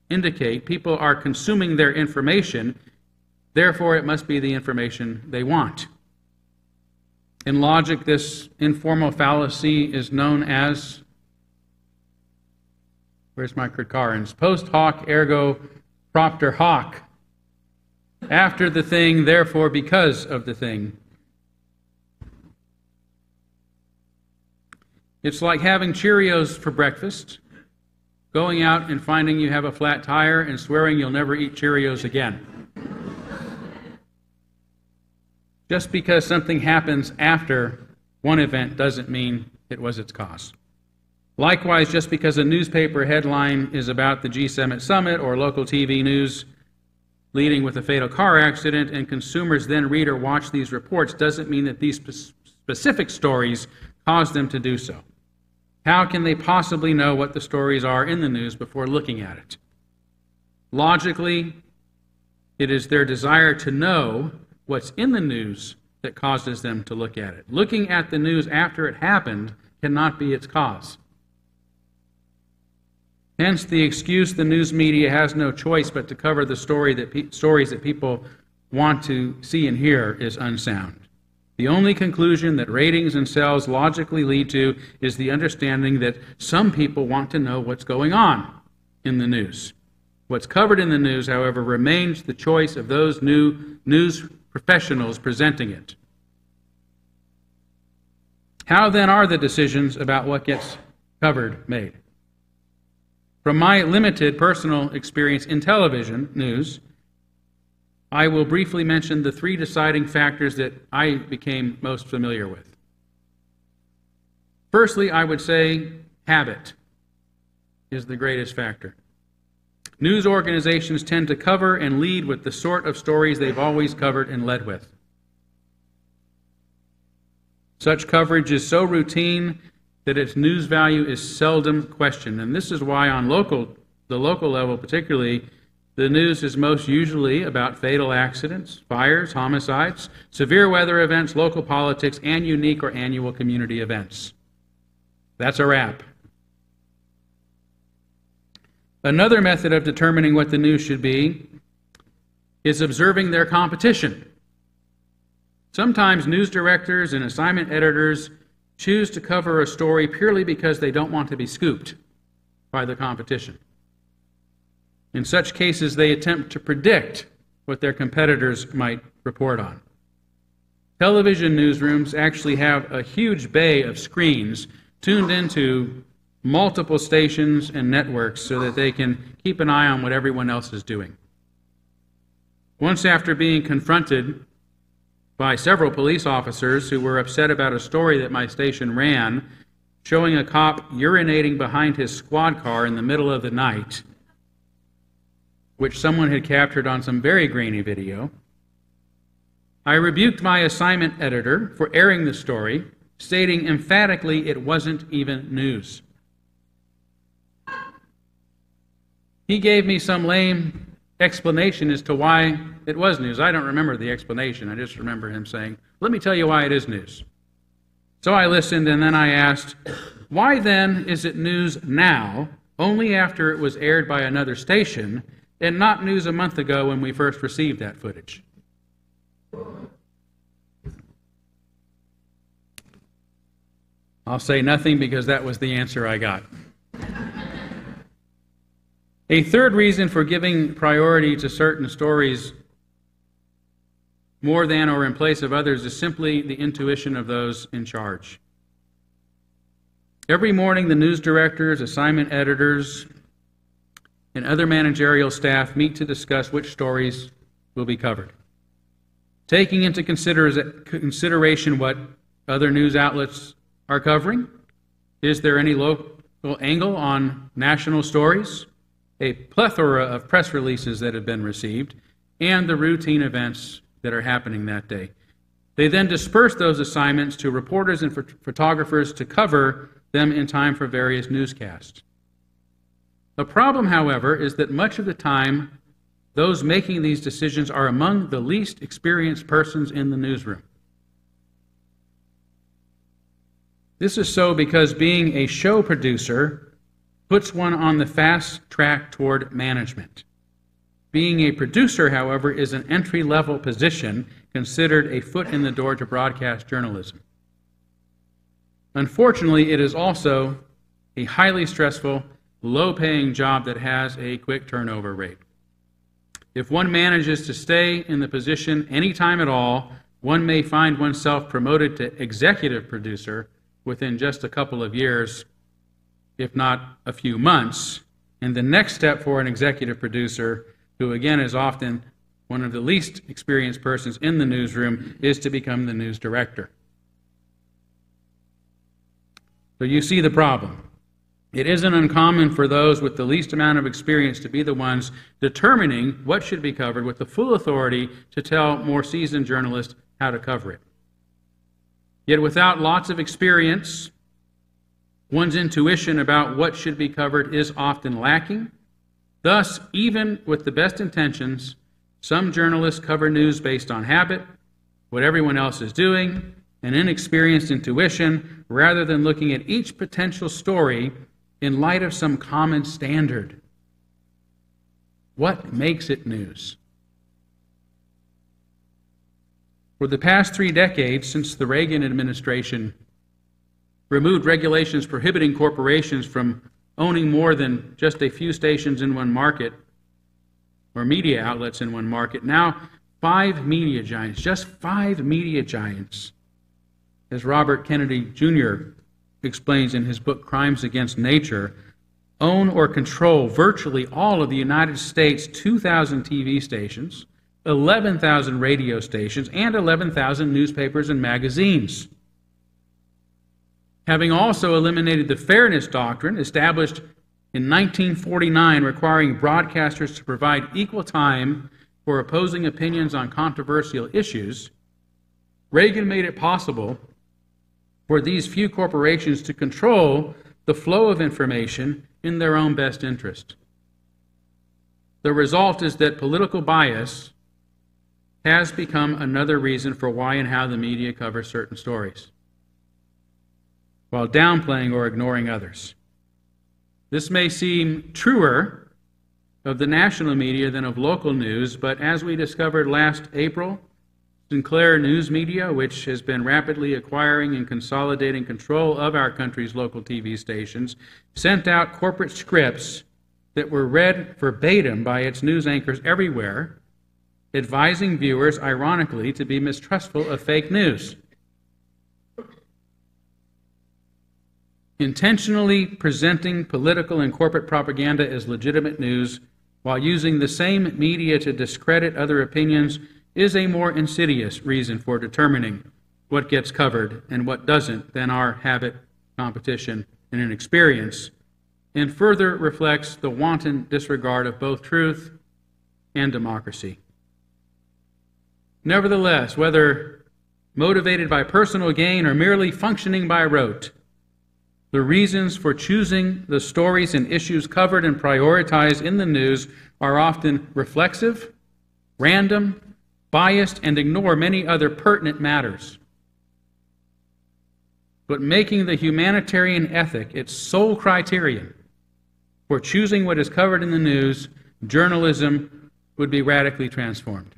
indicate, people are consuming their information, therefore it must be the information they want. In logic, this informal fallacy is known as, where's my Kritkarens? Post hoc ergo propter hoc. After the thing, therefore because of the thing. It's like having Cheerios for breakfast, going out and finding you have a flat tire and swearing you'll never eat Cheerios again. Just because something happens after one event doesn't mean it was its cause. Likewise, just because a newspaper headline is about the G7 summit or local TV news leading with a fatal car accident and consumers then read or watch these reports doesn't mean that these specific stories caused them to do so. How can they possibly know what the stories are in the news before looking at it? Logically, it is their desire to know what's in the news that causes them to look at it. Looking at the news after it happened cannot be its cause. Hence, the excuse the news media has no choice but to cover the stories that people want to see and hear is unsound. The only conclusion that ratings and sales logically lead to is the understanding that some people want to know what's going on in the news. What's covered in the news, however, remains the choice of those new news professionals presenting it. How then are the decisions about what gets covered made? From my limited personal experience in television news, I will briefly mention the three deciding factors that I became most familiar with. Firstly, I would say habit is the greatest factor. News organizations tend to cover and lead with the sort of stories they've always covered and led with. Such coverage is so routine that its news value is seldom questioned. And this is why on the local level particularly, the news is most usually about fatal accidents, fires, homicides, severe weather events, local politics, and unique or annual community events. That's a wrap. Another method of determining what the news should be is observing their competition. Sometimes news directors and assignment editors choose to cover a story purely because they don't want to be scooped by the competition. In such cases, they attempt to predict what their competitors might report on. Television newsrooms actually have a huge bay of screens tuned into multiple stations and networks so that they can keep an eye on what everyone else is doing. Once, after being confronted by several police officers who were upset about a story that my station ran, showing a cop urinating behind his squad car in the middle of the night, which someone had captured on some very grainy video, I rebuked my assignment editor for airing the story, stating emphatically it wasn't even news. He gave me some lame explanation as to why it was news. I don't remember the explanation. I just remember him saying, "Let me tell you why it is news." So I listened, and then I asked, "Why then is it news now, only after it was aired by another station, and not news a month ago when we first received that footage?" I'll say nothing because that was the answer I got. A third reason for giving priority to certain stories more than or in place of others is simply the intuition of those in charge. Every morning, the news directors, assignment editors, and other managerial staff meet to discuss which stories will be covered. Taking into consideration what other news outlets are covering, is there any local angle on national stories, a plethora of press releases that have been received, and the routine events that are happening that day. They then disperse those assignments to reporters and photographers to cover them in time for various newscasts. The problem, however, is that much of the time, those making these decisions are among the least experienced persons in the newsroom. This is so because being a show producer puts one on the fast track toward management. Being a producer, however, is an entry-level position considered a foot in the door to broadcast journalism. Unfortunately, it is also a highly stressful, low-paying job that has a quick turnover rate. If one manages to stay in the position any time at all, one may find oneself promoted to executive producer within just a couple of years, if not a few months. And the next step for an executive producer, who again is often one of the least experienced persons in the newsroom, is to become the news director. So you see the problem. It isn't uncommon for those with the least amount of experience to be the ones determining what should be covered with the full authority to tell more seasoned journalists how to cover it. Yet without lots of experience, one's intuition about what should be covered is often lacking. Thus, even with the best intentions, some journalists cover news based on habit, what everyone else is doing, and inexperienced intuition, rather than looking at each potential story in light of some common standard. What makes it news? For the past 3 decades, since the Reagan administration removed regulations prohibiting corporations from owning more than just a few stations in one market, or media outlets in one market, now 5 media giants, just 5 media giants, as Robert Kennedy Jr. explains in his book Crimes Against Nature, own or control virtually all of the United States' 2,000 TV stations, 11,000 radio stations, and 11,000 newspapers and magazines. Having also eliminated the fairness doctrine established in 1949 requiring broadcasters to provide equal time for opposing opinions on controversial issues, Reagan made it possible for these few corporations to control the flow of information in their own best interest. The result is that political bias has become another reason for why and how the media covers certain stories, while downplaying or ignoring others. This may seem truer of the national media than of local news, but as we discovered last April, Sinclair News Media, which has been rapidly acquiring and consolidating control of our country's local TV stations, sent out corporate scripts that were read verbatim by its news anchors everywhere, advising viewers, ironically, to be mistrustful of fake news. Intentionally presenting political and corporate propaganda as legitimate news while using the same media to discredit other opinions is a more insidious reason for determining what gets covered and what doesn't than our habit, competition, and inexperience, and further reflects the wanton disregard of both truth and democracy. Nevertheless, whether motivated by personal gain or merely functioning by rote, the reasons for choosing the stories and issues covered and prioritized in the news are often reflexive, random, biased, and ignore many other pertinent matters. But making the humanitarian ethic its sole criterion for choosing what is covered in the news, journalism would be radically transformed.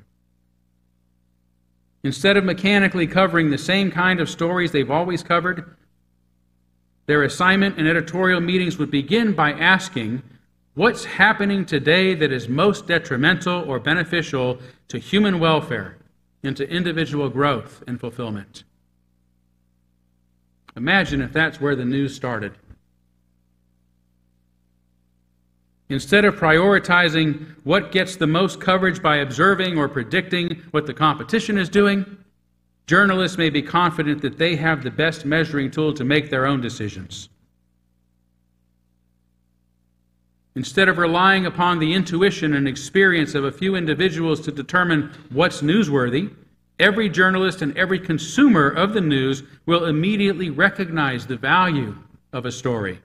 Instead of mechanically covering the same kind of stories they've always covered, their assignment in editorial meetings would begin by asking, what's happening today that is most detrimental or beneficial to human welfare and to individual growth and fulfillment? Imagine if that's where the news started. Instead of prioritizing what gets the most coverage by observing or predicting what the competition is doing, journalists may be confident that they have the best measuring tool to make their own decisions. Instead of relying upon the intuition and experience of a few individuals to determine what's newsworthy, every journalist and every consumer of the news will immediately recognize the value of a story.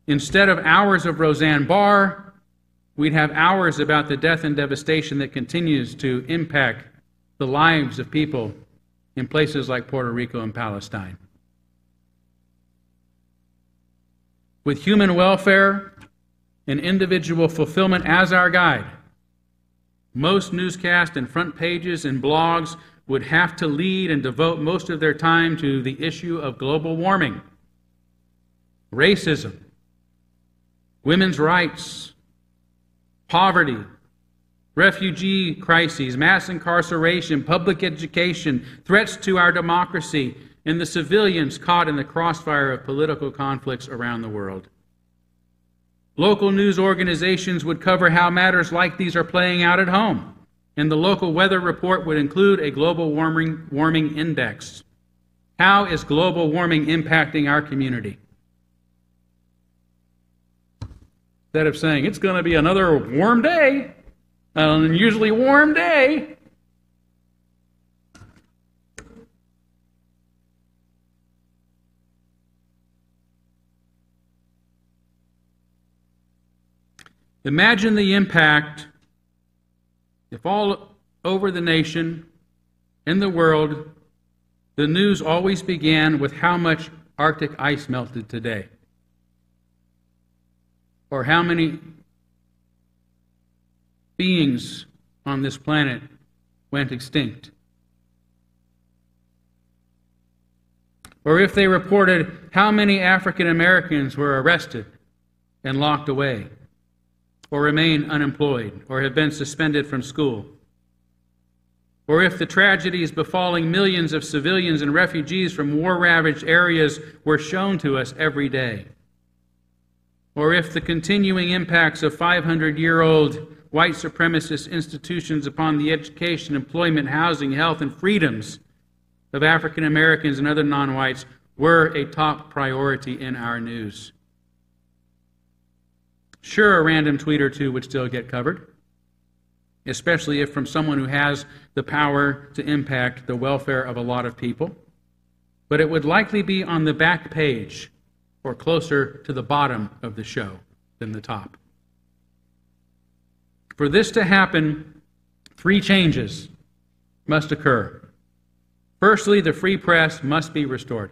Instead of hours of Roseanne Barr, we'd have hours about the death and devastation that continues to impact the lives of people in places like Puerto Rico and Palestine. With human welfare and individual fulfillment as our guide, most newscasts and front pages and blogs would have to lead and devote most of their time to the issue of global warming, racism, women's rights, poverty, refugee crises, mass incarceration, public education, threats to our democracy, and the civilians caught in the crossfire of political conflicts around the world. Local news organizations would cover how matters like these are playing out at home, and the local weather report would include a global warming index. How is global warming impacting our community? Instead of saying, it's going to be another warm day, an unusually warm day, imagine the impact if all over the nation, in the world, the news always began with how much Arctic ice melted today, or how many beings on this planet went extinct. Or if they reported how many African Americans were arrested and locked away, or remain unemployed, or have been suspended from school. Or if the tragedies befalling millions of civilians and refugees from war-ravaged areas were shown to us every day. Or if the continuing impacts of 500-year-old white supremacist institutions upon the education, employment, housing, health, and freedoms of African Americans and other non-whites were a top priority in our news. Sure, a random tweet or two would still get covered, especially if from someone who has the power to impact the welfare of a lot of people. But it would likely be on the back page or closer to the bottom of the show than the top. For this to happen, three changes must occur. Firstly, the free press must be restored.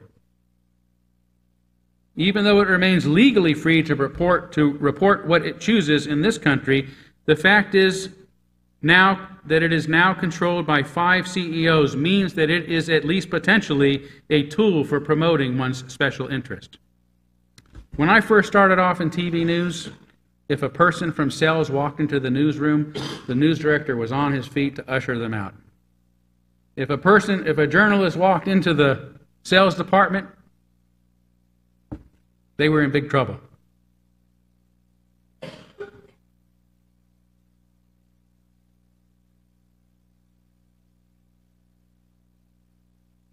Even though it remains legally free to report what it chooses in this country, the fact is now that it is now controlled by 5 CEOs means that it is at least potentially a tool for promoting one's special interest. When I first started off in TV news, if a person from sales walked into the newsroom, the news director was on his feet to usher them out. If a journalist walked into the sales department, they were in big trouble.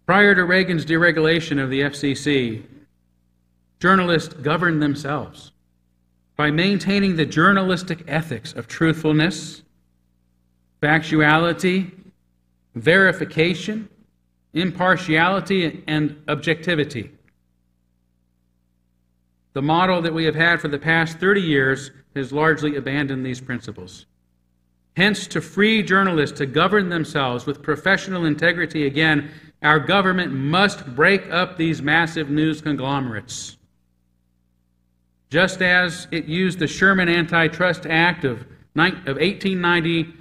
Prior to Reagan's deregulation of the FCC, journalists governed themselves by maintaining the journalistic ethics of truthfulness, factuality, verification, impartiality, and objectivity. The model that we have had for the past 30 years has largely abandoned these principles. Hence, to free journalists to govern themselves with professional integrity again, our government must break up these massive news conglomerates. Just as it used the Sherman Antitrust Act of 1890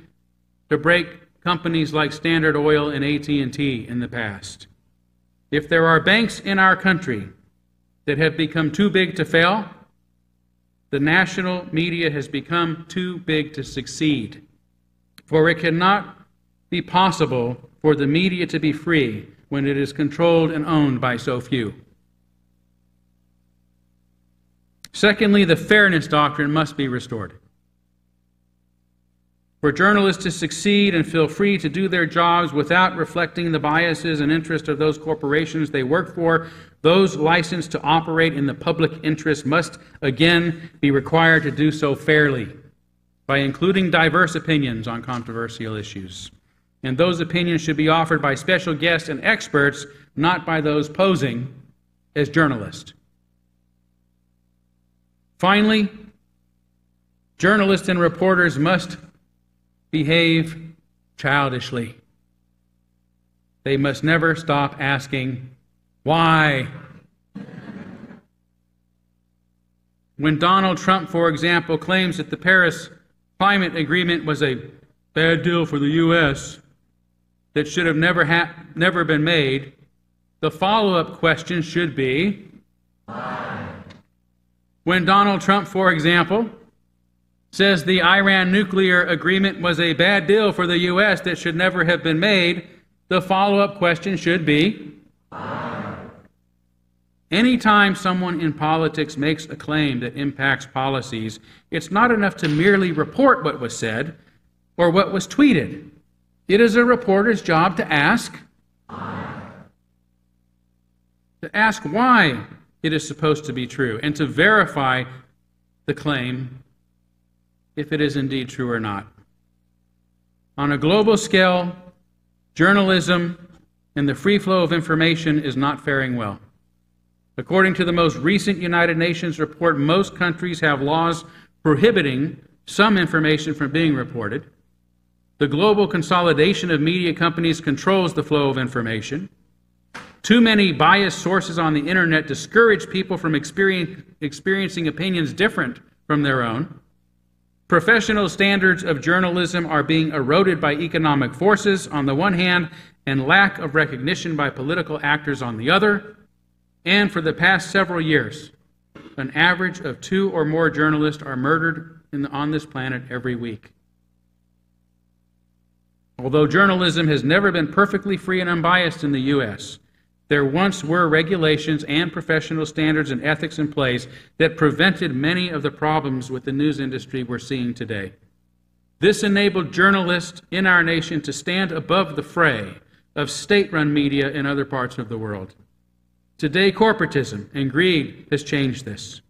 to break companies like Standard Oil and AT&T in the past. If there are banks in our country that have become too big to fail, the national media has become too big to succeed. For it cannot be possible for the media to be free when it is controlled and owned by so few. Secondly, the fairness doctrine must be restored. For journalists to succeed and feel free to do their jobs without reflecting the biases and interests of those corporations they work for, those licensed to operate in the public interest must again be required to do so fairly by including diverse opinions on controversial issues. And those opinions should be offered by special guests and experts, not by those posing as journalists. Finally, journalists and reporters must behave childishly. They must never stop asking, why? When Donald Trump, for example, claims that the Paris Climate Agreement was a bad deal for the U.S., that should have never been made, the follow-up question should be, why? When Donald Trump, for example, says the Iran nuclear agreement was a bad deal for the U.S. that should never have been made, the follow-up question should be, why? Anytime someone in politics makes a claim that impacts policies, it's not enough to merely report what was said or what was tweeted. It is a reporter's job to ask why it is supposed to be true, and to verify the claim if it is indeed true or not. On a global scale, journalism and the free flow of information is not faring well. According to the most recent United Nations report, most countries have laws prohibiting some information from being reported. The global consolidation of media companies controls the flow of information. Too many biased sources on the internet discourage people from experiencing opinions different from their own. Professional standards of journalism are being eroded by economic forces on the one hand and lack of recognition by political actors on the other. And for the past several years, an average of 2 or more journalists are murdered on this planet every week. Although journalism has never been perfectly free and unbiased in the U.S., there once were regulations and professional standards and ethics in place that prevented many of the problems with the news industry we're seeing today. This enabled journalists in our nation to stand above the fray of state-run media in other parts of the world. Today, corporatism and greed has changed this.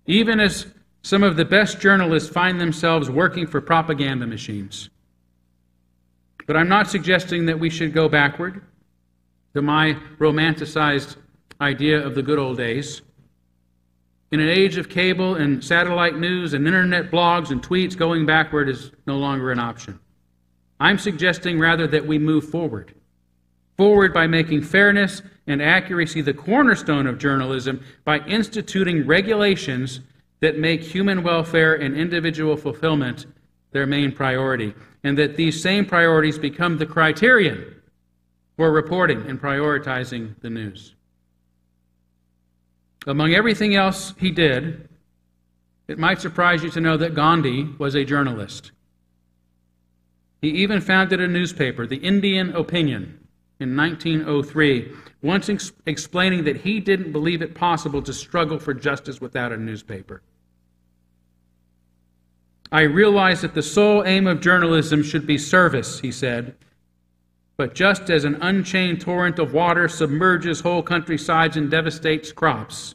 Even as some of the best journalists find themselves working for propaganda machines. But I'm not suggesting that we should go backward to my romanticized idea of the good old days. In an age of cable and satellite news and internet blogs and tweets, going backward is no longer an option. I'm suggesting rather that we move forward. Forward by making fairness and accuracy the cornerstone of journalism, by instituting regulations that make human welfare and individual fulfillment their main priority, and that these same priorities become the criterion for reporting and prioritizing the news. Among everything else he did, it might surprise you to know that Gandhi was a journalist. He even founded a newspaper, the Indian Opinion, in 1903, once explaining that he didn't believe it possible to struggle for justice without a newspaper. I realize that the sole aim of journalism should be service, he said. But just as an unchained torrent of water submerges whole countrysides and devastates crops,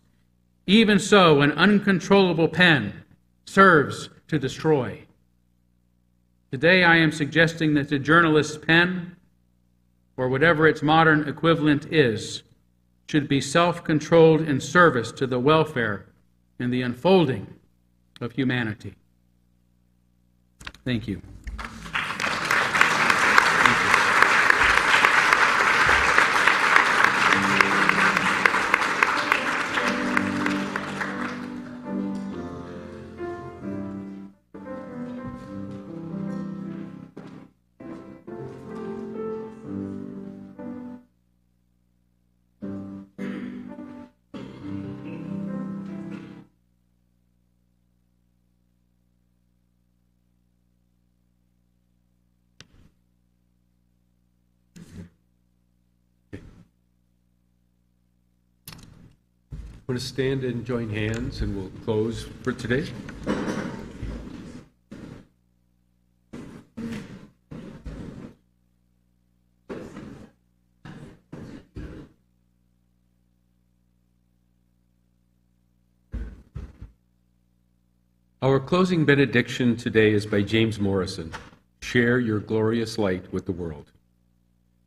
even so an uncontrollable pen serves to destroy. Today I am suggesting that the journalist's pen, or whatever its modern equivalent is, should be self-controlled in service to the welfare and the unfolding of humanity. Thank you. I'm going to stand and join hands, and we'll close for today. Our closing benediction today is by James Morrison. Share your glorious light with the world.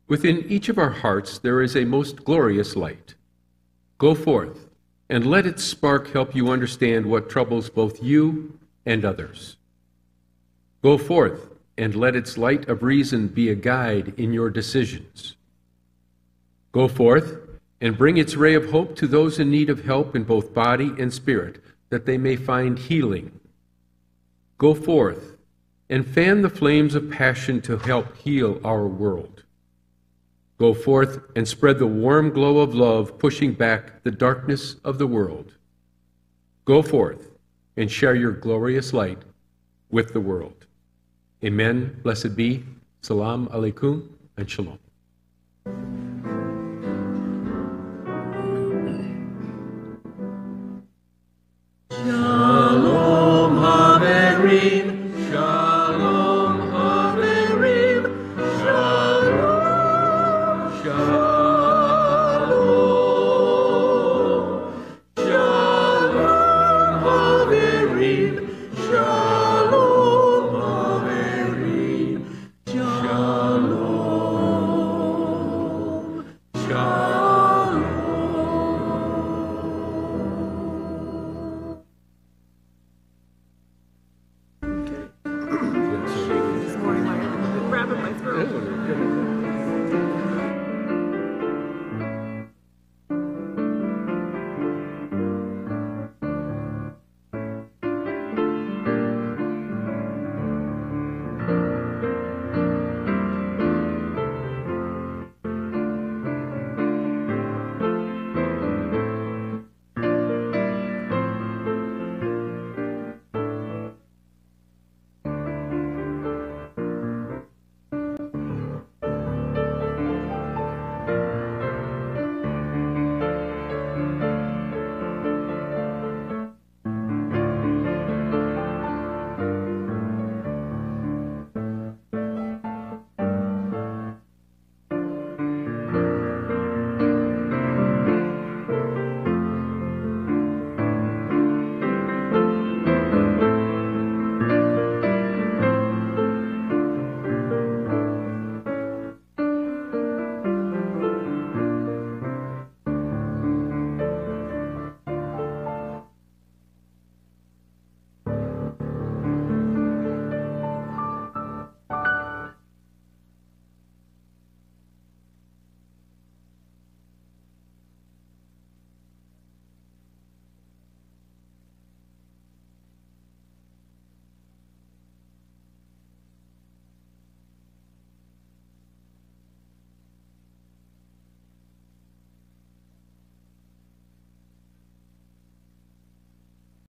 Within each of our hearts there is a most glorious light. Go forth and let its spark help you understand what troubles both you and others. Go forth and let its light of reason be a guide in your decisions. Go forth and bring its ray of hope to those in need of help in both body and spirit, that they may find healing. Go forth and fan the flames of passion to help heal our world. Go forth and spread the warm glow of love, pushing back the darkness of the world. Go forth and share your glorious light with the world. Amen. Blessed be. Salam alaikum and shalom.